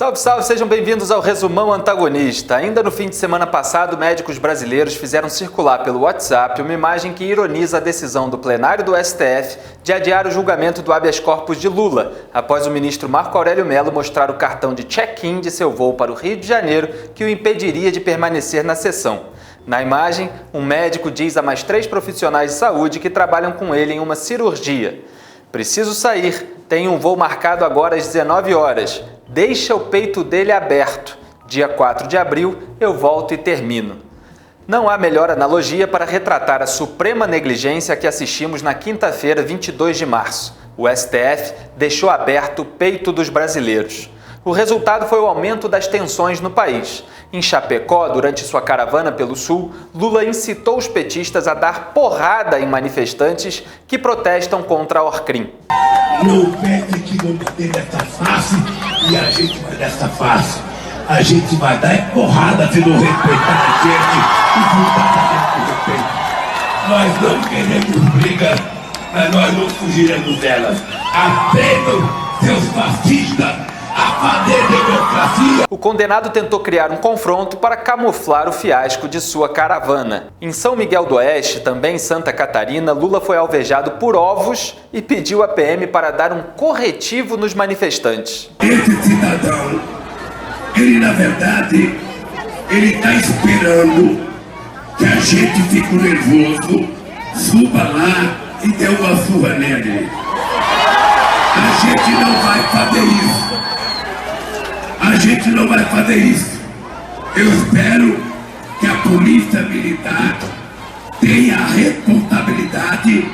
Salve, salve, sejam bem-vindos ao Resumão Antagonista. Ainda no fim de semana passado, médicos brasileiros fizeram circular pelo WhatsApp uma imagem que ironiza a decisão do plenário do STF de adiar o julgamento do habeas corpus de Lula, após o ministro Marco Aurélio Mello mostrar o cartão de check-in de seu voo para o Rio de Janeiro que o impediria de permanecer na sessão. Na imagem, um médico diz a mais 3 profissionais de saúde que trabalham com ele em uma cirurgia: "Preciso sair, tenho um voo marcado agora às 19 horas. Deixa o peito dele aberto. Dia 4 de abril eu volto e termino." Não há melhor analogia para retratar a suprema negligência que assistimos na quinta-feira, 22 de março. O STF deixou aberto o peito dos brasileiros. O resultado foi o aumento das tensões no país. Em Chapecó, durante sua caravana pelo Sul, Lula incitou os petistas a dar porrada em manifestantes que protestam contra a Orcrim. Não pede que não bater desta face e a gente vai desta face. A gente vai dar porrada se não respeitar a gente e juntar a gente com respeito. Nós não queremos briga, mas nós não fugiremos delas. Aprendam, seus fascistas, a fazer democracia. O condenado tentou criar um confronto para camuflar o fiasco de sua caravana. Em São Miguel do Oeste, também em Santa Catarina, Lula foi alvejado por ovos e pediu à PM para dar um corretivo nos manifestantes. Esse cidadão, ele na verdade, ele está esperando que a gente fique nervoso, suba lá e dê uma surra nele. A gente não vai fazer isso. A gente não vai fazer isso. Eu espero que a polícia militar tenha a responsabilidade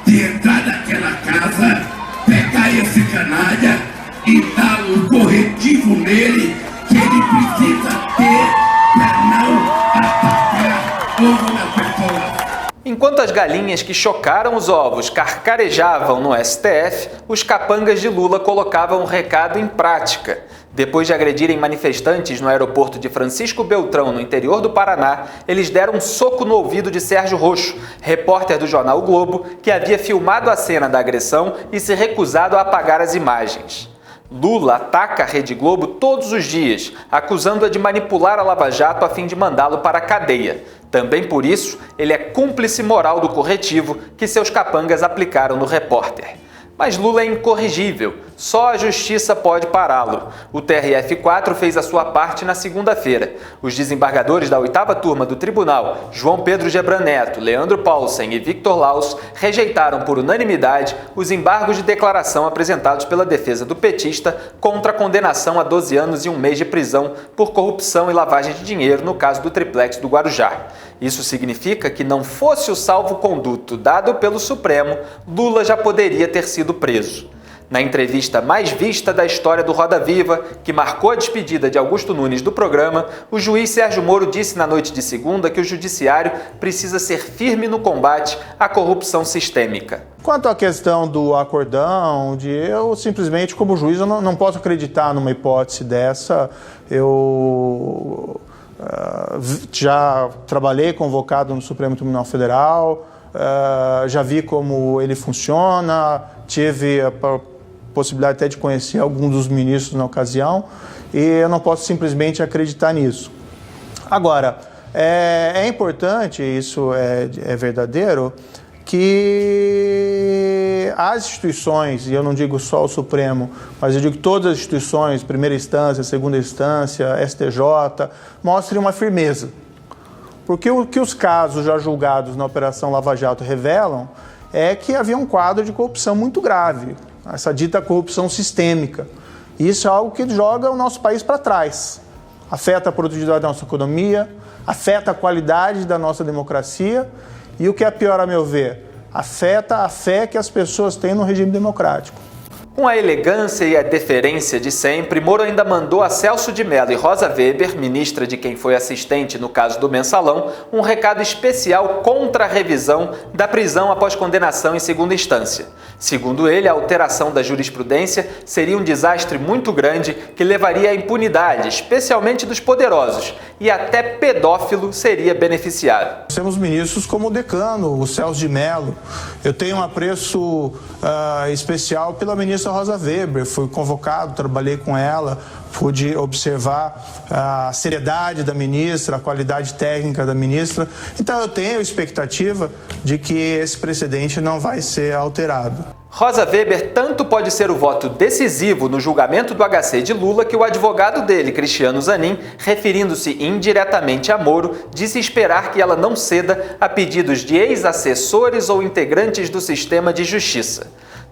de entrar naquela casa, pegar esse canalha e dar um corretivo nele que ele precisa ter para não atacar outras pessoas. Enquanto as galinhas que chocaram os ovos carcarejavam no STF, os capangas de Lula colocavam o recado em prática. Depois de agredirem manifestantes no aeroporto de Francisco Beltrão, no interior do Paraná, eles deram um soco no ouvido de Sérgio Roxo, repórter do jornal o Globo, que havia filmado a cena da agressão e se recusado a apagar as imagens. Lula ataca a Rede Globo todos os dias, acusando-a de manipular a Lava Jato a fim de mandá-lo para a cadeia. Também por isso, ele é cúmplice moral do corretivo que seus capangas aplicaram no repórter. Mas Lula é incorrigível, só a justiça pode pará-lo. O TRF4 fez a sua parte na segunda-feira. Os desembargadores da 8ª turma do tribunal, João Pedro Gebran Neto, Leandro Paulsen e Victor Laus, rejeitaram por unanimidade os embargos de declaração apresentados pela defesa do petista contra a condenação a 12 anos e 1 mês de prisão por corrupção e lavagem de dinheiro no caso do triplex do Guarujá. Isso significa que, não fosse o salvo-conduto dado pelo Supremo, Lula já poderia ter sido preso. Na entrevista mais vista da história do Roda Viva, que marcou a despedida de Augusto Nunes do programa, o juiz Sérgio Moro disse na noite de segunda que o judiciário precisa ser firme no combate à corrupção sistêmica. Quanto à questão do acordão, eu simplesmente, como juiz, eu não posso acreditar numa hipótese dessa. Eu já trabalhei convocado no Supremo Tribunal Federal, já vi como ele funciona, tive a possibilidade até de conhecer alguns dos ministros na ocasião, e eu não posso simplesmente acreditar nisso. Agora, é importante, isso é verdadeiro, que as instituições, e eu não digo só o Supremo, mas eu digo todas as instituições, primeira instância, segunda instância, STJ, mostrem uma firmeza. Porque o que os casos já julgados na Operação Lava Jato revelam é que havia um quadro de corrupção muito grave, essa dita corrupção sistêmica. E isso é algo que joga o nosso país para trás. Afeta a produtividade da nossa economia, afeta a qualidade da nossa democracia e, o que é pior a meu ver, afeta a fé que as pessoas têm no regime democrático. Com a elegância e a deferência de sempre, Moro ainda mandou a Celso de Mello e Rosa Weber, ministra de quem foi assistente no caso do Mensalão, um recado especial contra a revisão da prisão após condenação em segunda instância. Segundo ele, a alteração da jurisprudência seria um desastre muito grande que levaria à impunidade, especialmente dos poderosos, e até pedófilo seria beneficiado. Temos ministros como o decano, o Celso de Mello. Eu tenho um apreço especial pela ministra ministra Rosa Weber, fui convocado, trabalhei com ela, pude observar a seriedade da ministra, a qualidade técnica da ministra. Então eu tenho expectativa de que esse precedente não vai ser alterado. Rosa Weber tanto pode ser o voto decisivo no julgamento do HC de Lula que o advogado dele, Cristiano Zanin, referindo-se indiretamente a Moro, disse esperar que ela não ceda a pedidos de ex-assessores ou integrantes do sistema de justiça.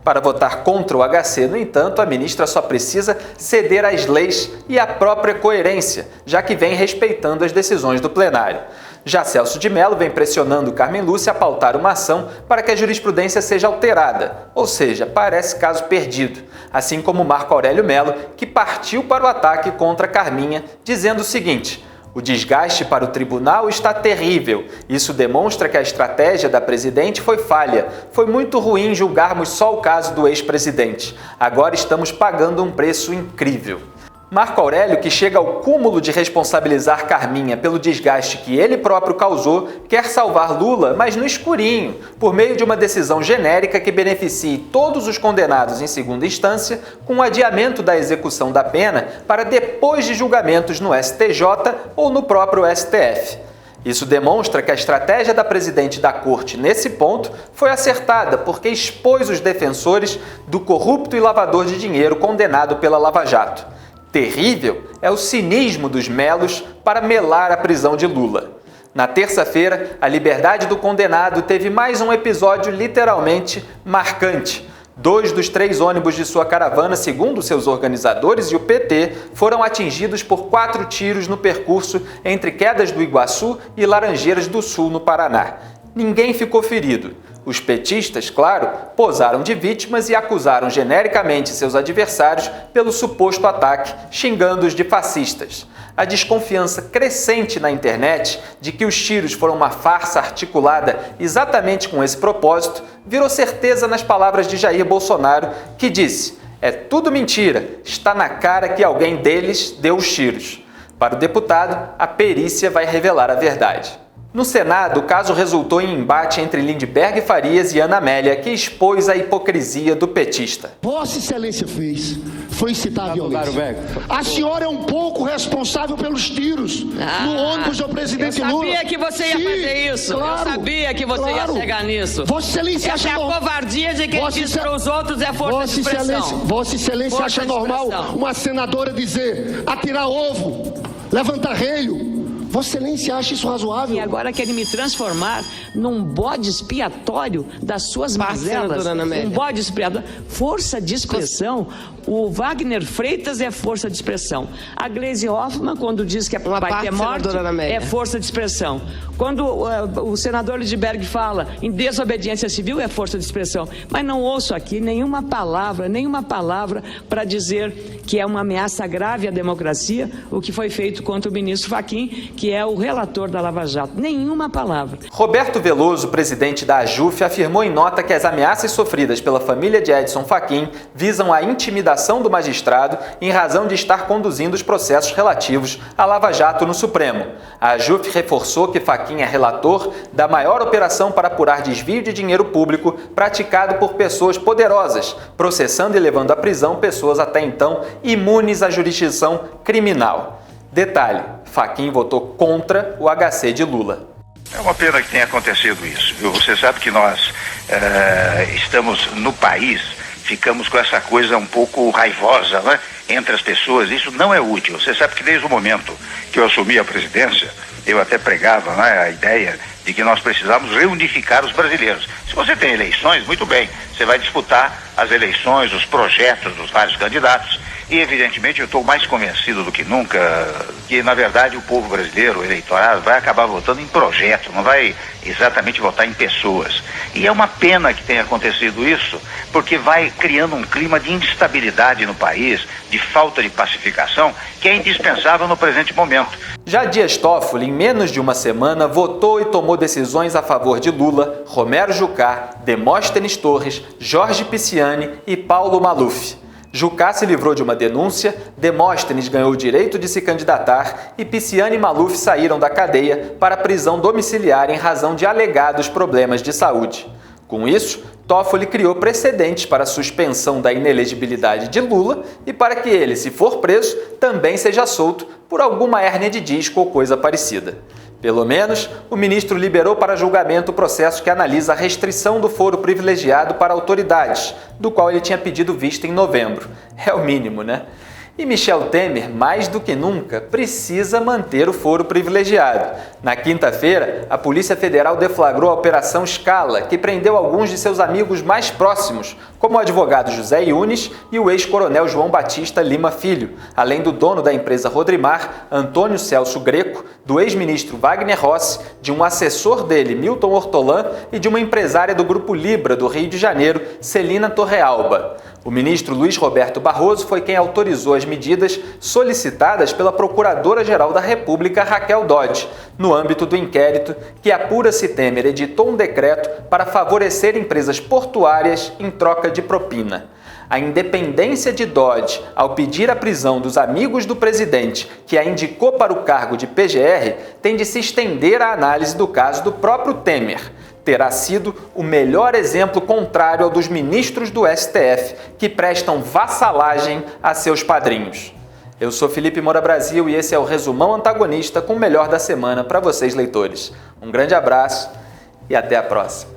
Para votar contra o HC, no entanto, a ministra só precisa ceder às leis e à própria coerência, já que vem respeitando as decisões do plenário. Já Celso de Mello vem pressionando Carmen Lúcia a pautar uma ação para que a jurisprudência seja alterada, ou seja, parece caso perdido, assim como Marco Aurélio Mello, que partiu para o ataque contra Carminha, dizendo o seguinte: o desgaste para o tribunal está terrível. Isso demonstra que a estratégia da presidente foi falha. Foi muito ruim julgarmos só o caso do ex-presidente. Agora estamos pagando um preço incrível. Marco Aurélio, que chega ao cúmulo de responsabilizar Carminha pelo desgaste que ele próprio causou, quer salvar Lula, mas no escurinho, por meio de uma decisão genérica que beneficie todos os condenados em segunda instância, com o adiamento da execução da pena para depois de julgamentos no STJ ou no próprio STF. Isso demonstra que a estratégia da presidente da corte nesse ponto foi acertada, porque expôs os defensores do corrupto e lavador de dinheiro condenado pela Lava Jato. Terrível é o cinismo dos melos para melar a prisão de Lula. Na terça-feira, a liberdade do condenado teve mais um episódio literalmente marcante. 2 dos 3 ônibus de sua caravana, segundo seus organizadores e o PT, foram atingidos por 4 tiros no percurso entre Quedas do Iguaçu e Laranjeiras do Sul, no Paraná. Ninguém ficou ferido. Os petistas, claro, posaram de vítimas e acusaram genericamente seus adversários pelo suposto ataque, xingando-os de fascistas. A desconfiança crescente na internet de que os tiros foram uma farsa articulada exatamente com esse propósito virou certeza nas palavras de Jair Bolsonaro, que disse: "É tudo mentira, está na cara que alguém deles deu os tiros." Para o deputado, a perícia vai revelar a verdade. No Senado, o caso resultou em embate entre Lindbergh Farias e Ana Amélia, que expôs a hipocrisia do petista. Vossa Excelência fez, foi incitar a violência. A senhora é um pouco responsável pelos tiros no ônibus do presidente Lula. Eu sabia que você ia fazer isso. Claro, eu sabia que você ia chegar nisso. Vossa Excelência Essa é a covardia de quem diz para os outros é força de expressão. Vossa Excelência acha normal uma senadora dizer atirar ovo, levantar relho? Vossa Excelência acha isso razoável? E agora querem me transformar num bode expiatório das suas mazelas. Um bode expiatório. Força de expressão. O Wagner Freitas é força de expressão. A Gleisi Hoffmann, quando diz que vai ter morte, é força de expressão. Quando o senador Lindbergh fala em desobediência civil, é força de expressão. Mas não ouço aqui nenhuma palavra para dizer que é uma ameaça grave à democracia o que foi feito contra o ministro Fachin, que é o relator da Lava Jato. Nenhuma palavra. Roberto Veloso, presidente da AJUF, afirmou em nota que as ameaças sofridas pela família de Edson Fachin visam a intimidação do magistrado em razão de estar conduzindo os processos relativos à Lava Jato no Supremo. A AJUF reforçou que Fachin é relator da maior operação para apurar desvio de dinheiro público praticado por pessoas poderosas, processando e levando à prisão pessoas até então imunes à jurisdição criminal. Detalhe: Fachin votou contra o HC de Lula. É uma pena que tenha acontecido isso, viu? Você sabe que nós estamos no país, ficamos com essa coisa um pouco raivosa, né, entre as pessoas. Isso não é útil. Você sabe que desde o momento que eu assumi a presidência, eu até pregava, né, a ideia de que nós precisamos reunificar os brasileiros. Se você tem eleições, muito bem, você vai disputar as eleições, os projetos dos vários candidatos. E, evidentemente, eu estou mais convencido do que nunca que, na verdade, o povo brasileiro, o eleitorado, vai acabar votando em projetos, não vai exatamente votar em pessoas. E é uma pena que tenha acontecido isso, porque vai criando um clima de instabilidade no país, de falta de pacificação, que é indispensável no presente momento. Já Dias Toffoli, em menos de uma semana, votou e tomou decisões a favor de Lula, Romero Jucá, Demóstenes Torres, Jorge Pisciani e Paulo Maluf. Jucá se livrou de uma denúncia, Demóstenes ganhou o direito de se candidatar e Pisciani e Maluf saíram da cadeia para prisão domiciliar em razão de alegados problemas de saúde. Com isso, Toffoli criou precedentes para a suspensão da inelegibilidade de Lula e para que ele, se for preso, também seja solto por alguma hérnia de disco ou coisa parecida. Pelo menos, o ministro liberou para julgamento o processo que analisa a restrição do foro privilegiado para autoridades, do qual ele tinha pedido vista em novembro. É o mínimo, né? E Michel Temer, mais do que nunca, precisa manter o foro privilegiado. Na quinta-feira, a Polícia Federal deflagrou a Operação Scala, que prendeu alguns de seus amigos mais próximos, como o advogado José Yunes e o ex-coronel João Batista Lima Filho, além do dono da empresa Rodrimar, Antônio Celso Greco, do ex-ministro Wagner Rossi, de um assessor dele, Milton Ortolan, e de uma empresária do Grupo Libra, do Rio de Janeiro, Celina Torrealba. O ministro Luiz Roberto Barroso foi quem autorizou as medidas solicitadas pela Procuradora-Geral da República, Raquel Dodge, no âmbito do inquérito que apura se Temer editou um decreto para favorecer empresas portuárias em troca de propina. A independência de Dodge ao pedir a prisão dos amigos do presidente, que a indicou para o cargo de PGR, tem de se estender à análise do caso do próprio Temer. Terá sido o melhor exemplo contrário ao dos ministros do STF, que prestam vassalagem a seus padrinhos. Eu sou Felipe Moura Brasil e esse é o Resumão Antagonista com o melhor da semana para vocês, leitores. Um grande abraço e até a próxima.